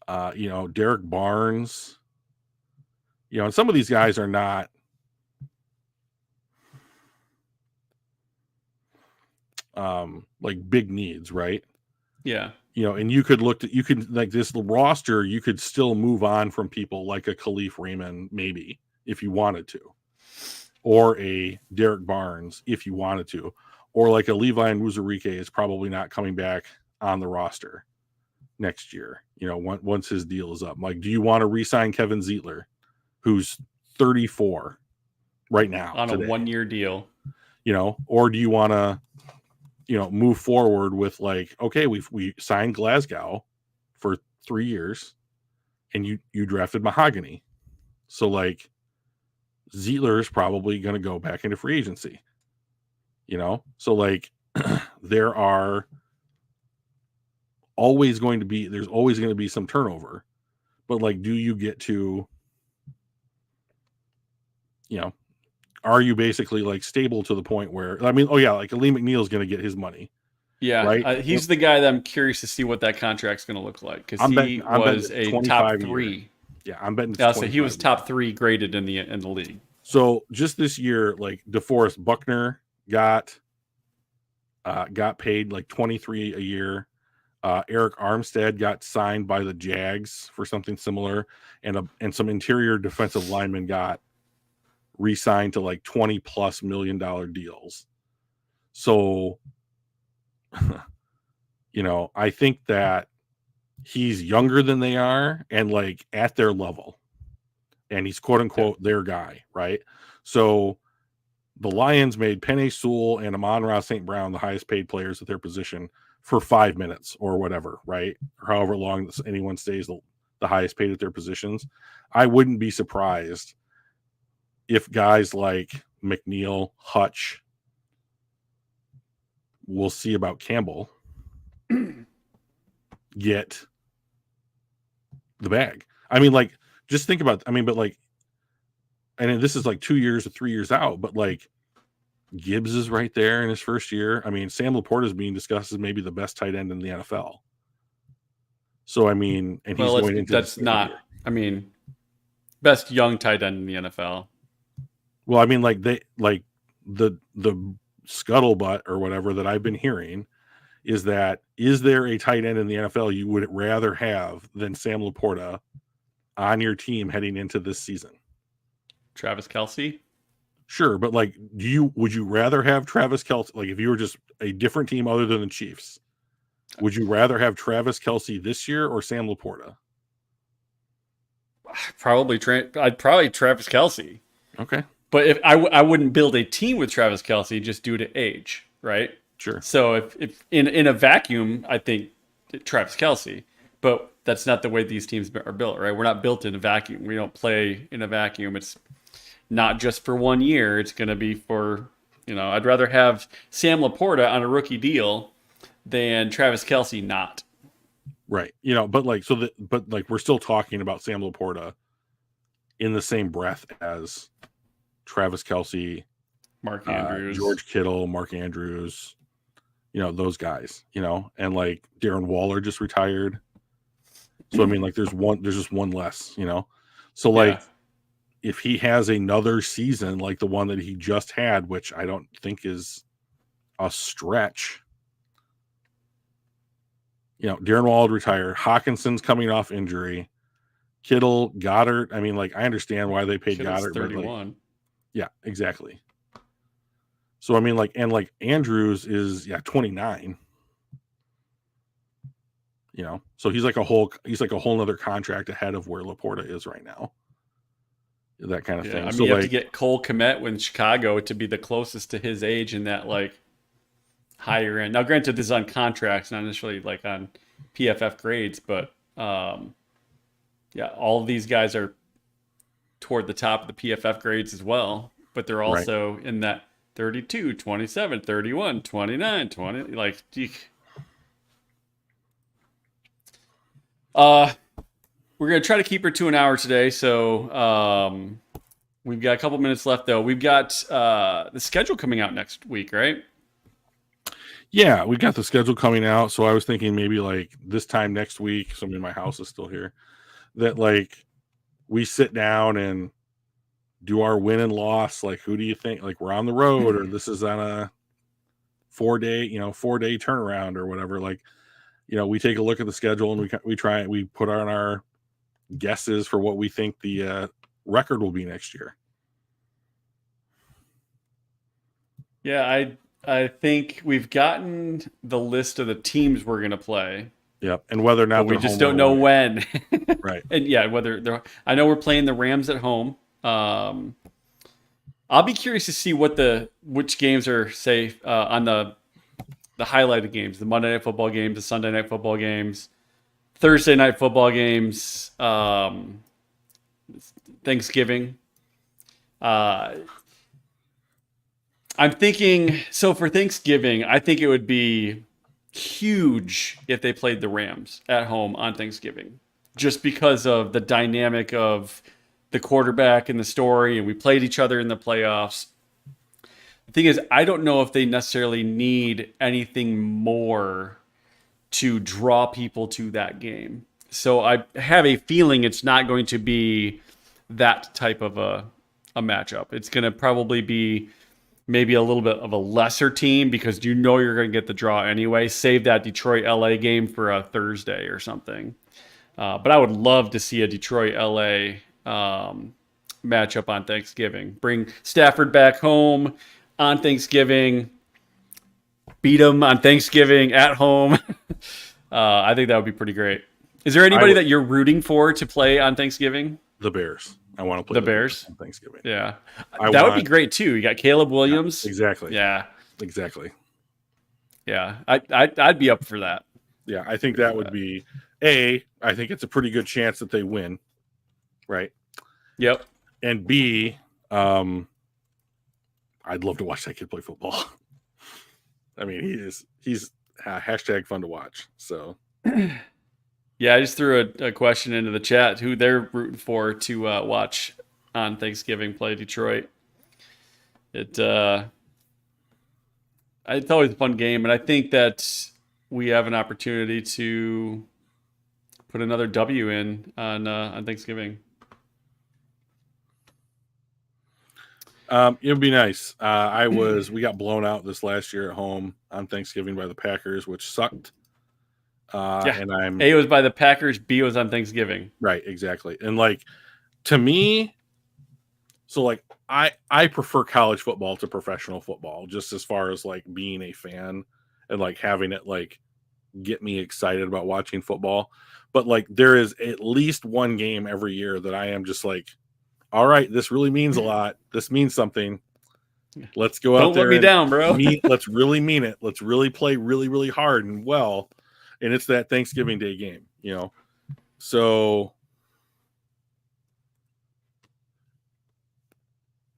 Derek Barnes. And some of these guys are not. Like big needs, right? Yeah. And you could like this roster, you could still move on from people like a Khalif Raymond, maybe, if you wanted to, or a Derek Barnes, if you wanted to, or like a Levi and Muzurike is probably not coming back on the roster next year, once his deal is up. Like, do you want to re-sign Kevin Zeitler, who's 34 right now on a 1-year deal, or do you want to move forward with like, okay, we signed Glasgow for 3 years and you drafted Mahogany. So like Zeitler is probably going to go back into free agency, so like there's always going to be some turnover, but like, do you get to, are you basically like stable to the point where, I mean, like Lee McNeil is going to get his money. Yeah, right. He's the guy that I'm curious to see what that contract's going to look like, because he was a top 3. Yeah, I'm betting. Yeah, so he was top 3 graded in the league. So just this year, like DeForest Buckner got paid like $23 a year. Eric Armstead got signed by the Jags for something similar, and some interior defensive linemen got re-signed to like $20+ million deals. So, I think that he's younger than they are and like at their level, and he's quote unquote their guy, right? So the Lions made Penei Sewell and Amon-Ra St. Brown the highest paid players at their position for 5 minutes or whatever, right? Or however long anyone stays the highest paid at their positions. I wouldn't be surprised if guys like McNeil, Hutch, we'll see about Campbell, get the bag. I mean, like, just think about, but like, and this is like 2 years or 3 years out, but like Gibbs is right there in his first year. I mean, Sam Laporta is being discussed as maybe the best tight end in the NFL. So, I mean, and he's going into that's not year. I mean, best young tight end in the NFL. Well, I mean, like the scuttlebutt or whatever that I've been hearing is there a tight end in the NFL you would rather have than Sam Laporta on your team heading into this season? Travis Kelce? Sure, but like, would you rather have Travis Kelce? Like, if you were just a different team other than the Chiefs, would you rather have Travis Kelce this year or Sam Laporta? I'd probably Travis Kelce. Okay, But if I wouldn't build a team with Travis Kelce just due to age, right? sure. So if in a vacuum, I think Travis Kelce, but that's not the way these teams are built, right? We're not built in a vacuum. We don't play in a vacuum. It's not just for 1 year. It's going to be for, I'd rather have Sam Laporta on a rookie deal than Travis Kelce not. Right. But like we're still talking about Sam Laporta in the same breath as Travis Kelce, Mark Andrews, George Kittle, Mark Andrews, those guys, and like Darren Waller just retired. So I mean, like there's just one less, So like if he has another season like the one that he just had, which I don't think is a stretch, Darren Waller retired. Hawkinson's coming off injury. Kittle, Goddard. I mean, like I understand why they paid Kittle's Goddard, 31. but like, yeah, exactly. So I mean, like, and like Andrews is 29. So he's like a whole nother contract ahead of where Laporta is right now. That kind of thing. I mean, so you have like, to get Cole Kmet in Chicago to be the closest to his age in that like higher end. Now, granted, this is on contracts, not necessarily like on PFF grades, but all of these guys are toward the top of the PFF grades as well, but they're also in that 32, 27, 31, 29, 20. Like, we're going to try to keep her to an hour today. So, we've got a couple minutes left though. We've got, the schedule coming out next week, right? Yeah, we got the schedule coming out. So I was thinking maybe like this time next week, somebody in my house is still here, that like we sit down and do our win and loss. Like, who do you think? Like, we're on the road, or this is on a 4-day turnaround, or whatever. Like, we take a look at the schedule and we put on our guesses for what we think the record will be next year. Yeah, I think we've gotten the list of the teams we're going to play. Yep, and whether or not we just don't know when. Right. And whether they're. I know we're playing the Rams at home. I'll be curious to see which games are safe on the highlighted games, the Monday Night Football games, the Sunday Night Football games, Thursday Night Football games, Thanksgiving. I'm thinking, so for Thanksgiving, I think it would be huge if they played the Rams at home on Thanksgiving, just because of the dynamic of the quarterback and the story, and we played each other in the playoffs. The thing is, I don't know if they necessarily need anything more to draw people to that game. So I have a feeling it's not going to be that type of a matchup. It's going to probably be maybe a little bit of a lesser team because you're going to get the draw anyway. Save that Detroit-LA game for a Thursday or something. But I would love to see a Detroit-LA matchup on Thanksgiving. Bring Stafford back home on Thanksgiving. Beat them on Thanksgiving at home. I think that would be pretty great. Is there anybody that you're rooting for to play on Thanksgiving? The Bears. I want to play the Bears on Thanksgiving. Yeah. That would be great too. You got Caleb Williams. Yeah, exactly. Yeah. Exactly. Yeah. I'd be up for that. Yeah. I think that would be I think it's a pretty good chance that they win. Right. Yep. And B, I'd love to watch that kid play football. I mean, he's hashtag fun to watch. So yeah, I just threw a question into the chat who they're rooting for to watch on Thanksgiving play Detroit. It's always a fun game, and I think that we have an opportunity to put another W in on Thanksgiving. It would be nice. We got blown out this last year at home on Thanksgiving by the Packers, which sucked. And A was by the Packers, B was on Thanksgiving. Right, exactly. And like, to me, So like I prefer college football to professional football, just as far as like being a fan and like having it like get me excited about watching football. But like there is at least one game every year that I am just like, all right, this really means a lot. This means something. Let's go out Don't let there me and down, bro. let's really mean it. Let's really play really, really hard and well. And it's that Thanksgiving Day game, you know. So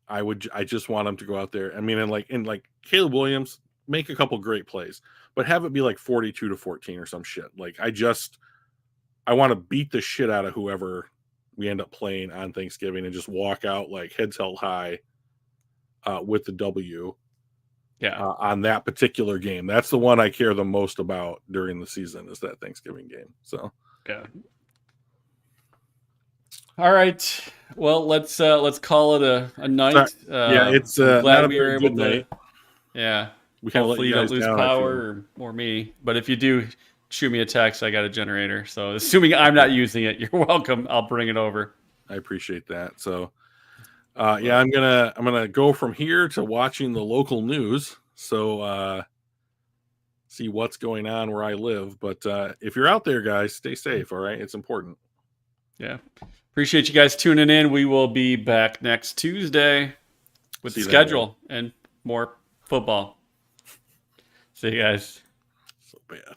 I just want him to go out there. I mean, and like Caleb Williams, make a couple great plays, but have it be like 42-14 or some shit. Like I want to beat the shit out of whoever we end up playing on Thanksgiving and just walk out like heads held high with the W on that particular game. That's the one I care the most about during the season, is that Thanksgiving game. So yeah. All right. Well, let's call it a night. Yeah, it's I'm glad not a we were very able good to. night. Yeah. We kind of let Hopefully you you guys don't lose down, I power or me. But if you do, shoot me a text. I got a generator. So assuming I'm not using it, you're welcome. I'll bring it over. I appreciate that. So yeah, I'm gonna go from here to watching the local news. So see what's going on where I live. But if you're out there, guys, stay safe. All right, it's important. Yeah. Appreciate you guys tuning in. We will be back next Tuesday with the See you then, schedule and more football. See you guys. So bad.